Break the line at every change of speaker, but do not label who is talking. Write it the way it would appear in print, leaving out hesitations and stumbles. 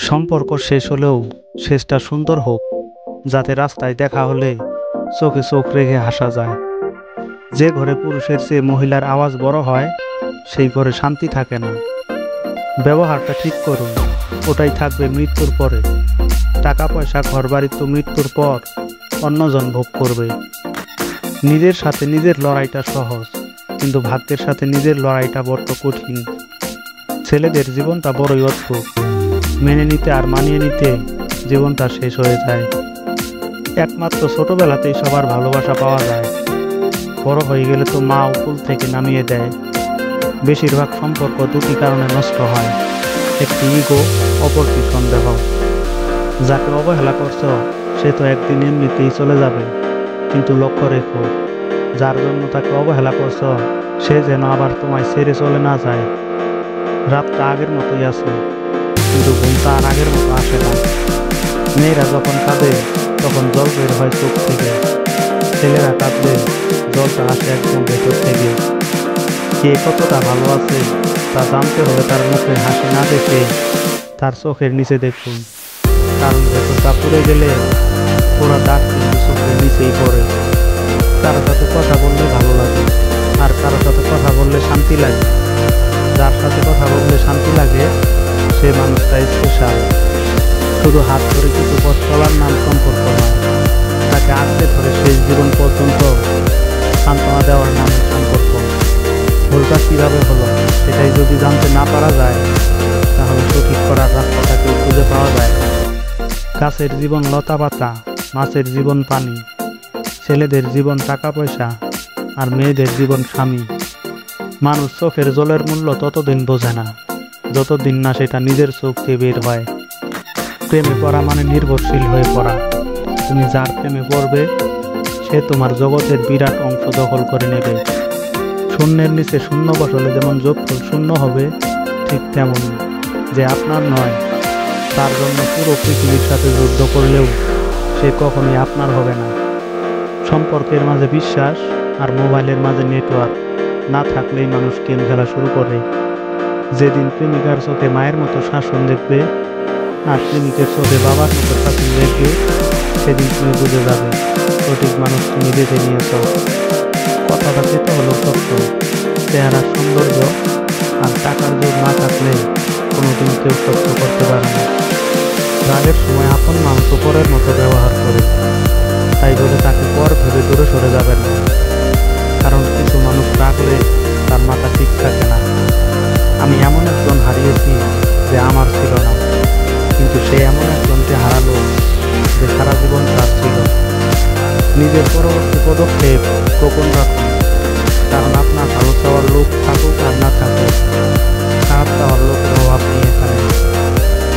সম্পর্ক শেষ হলেও শেষটা সুন্দর হোক, যাতে রাস্তায় দেখা হলে চোখে চোখ রেখে হাসা যায়। যে ঘরে পুরুষের চেয়ে মহিলার আওয়াজ বড় হয়, সেই ঘরে শান্তি থাকে না। ব্যবহারটা ঠিক করুন, ওটাই থাকবে মৃত্যুর পরে। টাকা পয়সা ঘরবাড়ি তো মৃত্যুর পর অন্যজন ভোগ করবে। নিজের সাথে নিজের লড়াইটা সহজ, কিন্তু ভাগ্যের সাথে নিজের লড়াইটা বড্ড কঠিন। ছেলেদের জীবনটা বড়ই অদ্ভুত, মেনে নিতে আর মানিয়ে নিতে জীবনটা শেষ হয়ে যায়। একমাত্র ছোটবেলাতেই সবার ভালোবাসা পাওয়া যায়, বড় হয়ে গেলে তো মা উপল থেকে নামিয়ে দেয়। বেশিরভাগ সম্পর্ক দুটি কারণে নষ্ট হয়, একটি ইগো, অপরটি সন্দেহ। যাকে অবহেলা করছো সে তো একদিন এমনিতেই চলে যাবে, কিন্তু লক্ষ্য রেখো, যার জন্য তাকে অবহেলা করছো সে যেন আবার তোমায় ছেড়ে চলে না যায়। রাতটা আগের মতোই আছে, কিন্তু ঘুমটা আর আগের মতো আসে না। মেয়েরা যখন কাঁদে তখন জল বের হয় চোখ থেকে, ছেলেরা কাঁদলে জলটা আসে একদম ভেতর থেকে। কে কতটা ভালো আছে তা জানতে হলে তার মুখে হাসি না দেখে তার চোখের নিচে দেখুন, কারণ ভেতরটা পুড়ে গেলে পুরো দাগ কিন্তু চোখের নিচেই পড়ে। কারো সাথে কথা বললে ভালো লাগে, আর কারো সাথে কথা বললে শান্তি লাগে। যার সাথে কথা বললে শান্তি লাগে সে মানুষটা স্পেশাল। শুধু হাত ধরে কিছু পথ চলার নাম সম্পর্ক নয়, তাকে আঁকড়ে ধরে শেষ জীবন পর্যন্ত সান্ত্বনা দেওয়ার নাম সম্পর্ক। ভুলটা কীভাবে হলো সেটাই যদি জানতে না পারা যায়, তাহলে সঠিক করার রাস্তাটাকে খুঁজে পাওয়া যায়। গাছের জীবন লতা পাতা, মাছের জীবন পানি, ছেলেদের জীবন টাকা পয়সা, আর মেয়েদের জীবন স্বামী। মানুষ চোখের জলের মূল্য ততদিন বোঝে না যতদিন না সেটা নিজের চোখ দিয়ে বের হয়। প্রেমে পড়া মানে নির্ভরশীল হয়ে পড়া। তুমি যার প্রেমে পড়বে সে তোমার জগতের বিরাট অংশ দখল করে নেবে। শূন্যের নিচে শূন্য বসলে যেমন যোগফল শূন্য হবে, ঠিক তেমনই যে আপনার নয় তার জন্য পুরো পৃথিবীর সাথে যুদ্ধ করলেও সে কখনোই আপনার হবে না। সম্পর্কের মাঝে বিশ্বাস আর মোবাইলের মাঝে নেটওয়ার্ক না থাকলেই মানুষ গেম খেলা শুরু করে। যেদিন প্রেমিকার চোখে মায়ের মতো শাসন দেখবে আর প্রেমিকের চোখে বাবার মতো শাসন দেখবে, সেদিন তুমি বুঝে যাবে সঠিক মানুষ তুমি বেছে নিয়েছ। কথাটা পেতে হলো সত্য, চেহারার সৌন্দর্য আর টাকার জোর না থাকলে কোনোদিন কেউ সত্য করতে পারে না। রাগের সময় আপন মানুষ পরের মতো ব্যবহার করে, তাই বলে তাকে পর ভেবে দূরে সরে যাবেন না, কারণ কিছু মানুষ রাগলে তার মাথা ঠিক থাকে না। আমি এমন একজন হারিয়েছি যে আমার ছিল না, কিন্তু সে এমন একজনকে হারালো যে সারা জীবন তার ছিল। নিজের পরবর্তী পদক্ষেপ গোপন রাখুন, কারণ আপনার ভালো চাওয়ার লোক থাকুক আর না